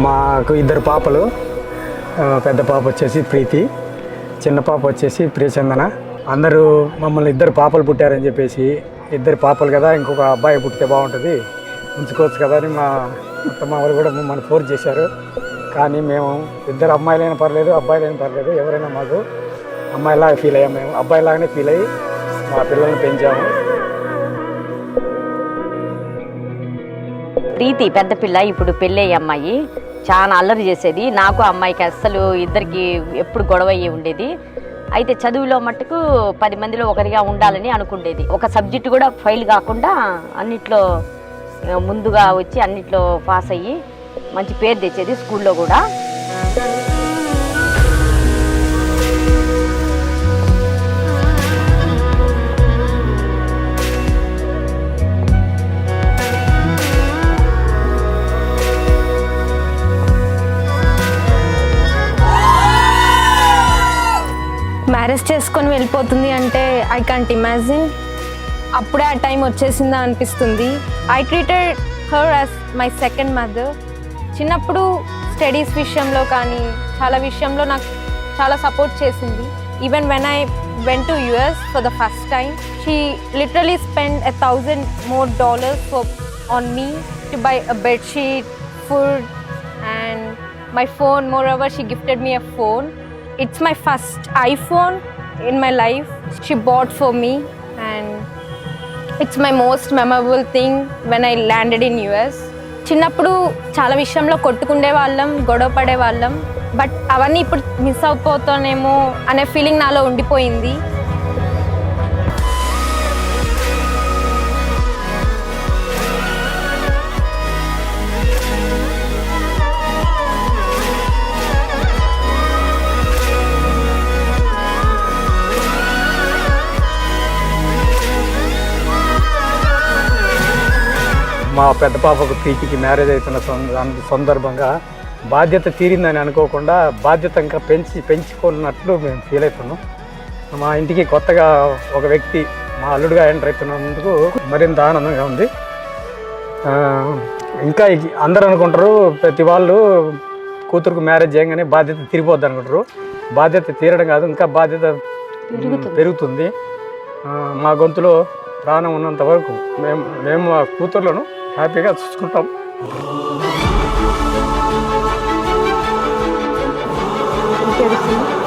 మాకు ఇద్దరు పాపలు, పెద్ద పాప వచ్చేసి ప్రీతి, చిన్న పాప వచ్చేసి ప్రియచందన. అందరూ మమ్మల్ని ఇద్దరు పాపలు పుట్టారని చెప్పేసి, ఇద్దరు పాపలు కదా ఇంకొక అబ్బాయి పుట్టితే బాగుంటుంది ఉంచుకోవచ్చు కదా అని మా అత్తమ్మ వాళ్ళు కూడా మమ్మల్ని ఫోర్స్ చేశారు. కానీ మేము ఇద్దరు అమ్మాయిలైనా పర్లేదు అబ్బాయిలైనా పర్లేదు, ఎవరైనా మాకు అమ్మాయిలాగా ఫీల్ అయ్యాము. మేము అబ్బాయిలాగానే ఫీల్ అయ్యి మా పిల్లల్ని పెంచాము. ప్రీతి పెద్ద పిల్ల, ఇప్పుడు పెళ్ళయ్యే అమ్మాయి, చాలా అల్లరి చేసేది. నాకు అమ్మాయికి అస్సలు ఇద్దరికి ఎప్పుడు గొడవ అయ్యి ఉండేది. అయితే చదువులో మట్టుకు 10 మందిలో ఒకరిగా ఉండాలని అనుకుండేది. ఒక సబ్జెక్టు కూడా ఫెయిల్ కాకుండా అన్నిట్లో ముందుగా వచ్చి అన్నిట్లో పాస్ అయ్యి మంచి పేరు తెచ్చేది స్కూల్లో కూడా. మ్యారేజ్ చేసుకొని వెళ్ళిపోతుంది అంటే ఐ కాంట్ ఇమాజిన్. అప్పుడే ఆ టైం వచ్చేసిందా అనిపిస్తుంది. I treated her as my second mother. చిన్నప్పుడు స్టడీస్ విషయంలో కానీ చాలా విషయంలో నాకు చాలా సపోర్ట్ చేసింది. Even when I went to US for the first time, she literally spend $1,000 more on me to buy a bedsheet, food and my phone. Moreover, she gifted me a phone. It's my first iPhone in my life she bought for me, and it's my most memorable thing when I landed in US. చిన్నప్పుడు చాలా విషయంలో కొట్టుకుండే వాళ్ళం, గొడవ పడే వాళ్ళం. But అవన్నీ ఇప్పుడు miss అయిపోతానేమో అనే ఫీలింగ్ నాలో ఉండిపోయింది. మా పెద్ద పాపకు ప్రీతికి మ్యారేజ్ అవుతున్న సందర్భంగా బాధ్యత తీరిందని అనుకోకుండా బాధ్యత ఇంకా పెంచుకున్నట్లు మేము ఫీల్ అవుతున్నాం. మా ఇంటికి కొత్తగా ఒక వ్యక్తి మా అల్లుడుగా ఎంటర్ అవుతున్నందుకు మరింత ఆనందంగా ఉంది. ఇంకా అందరూ అనుకుంటారు ప్రతి వాళ్ళు కూతురుకు మ్యారేజ్ చేయగానే బాధ్యత తీరిపోద్ది అనుకుంటారు. బాధ్యత తీరడం కాదు, ఇంకా బాధ్యత పెరుగుతుంది. మా గొంతులో ప్రాణం ఉన్నంత వరకు మేము మా కూతుర్లను హ్యాపీగా చూసుకుంటాం. ఇంకేడుస్తుంది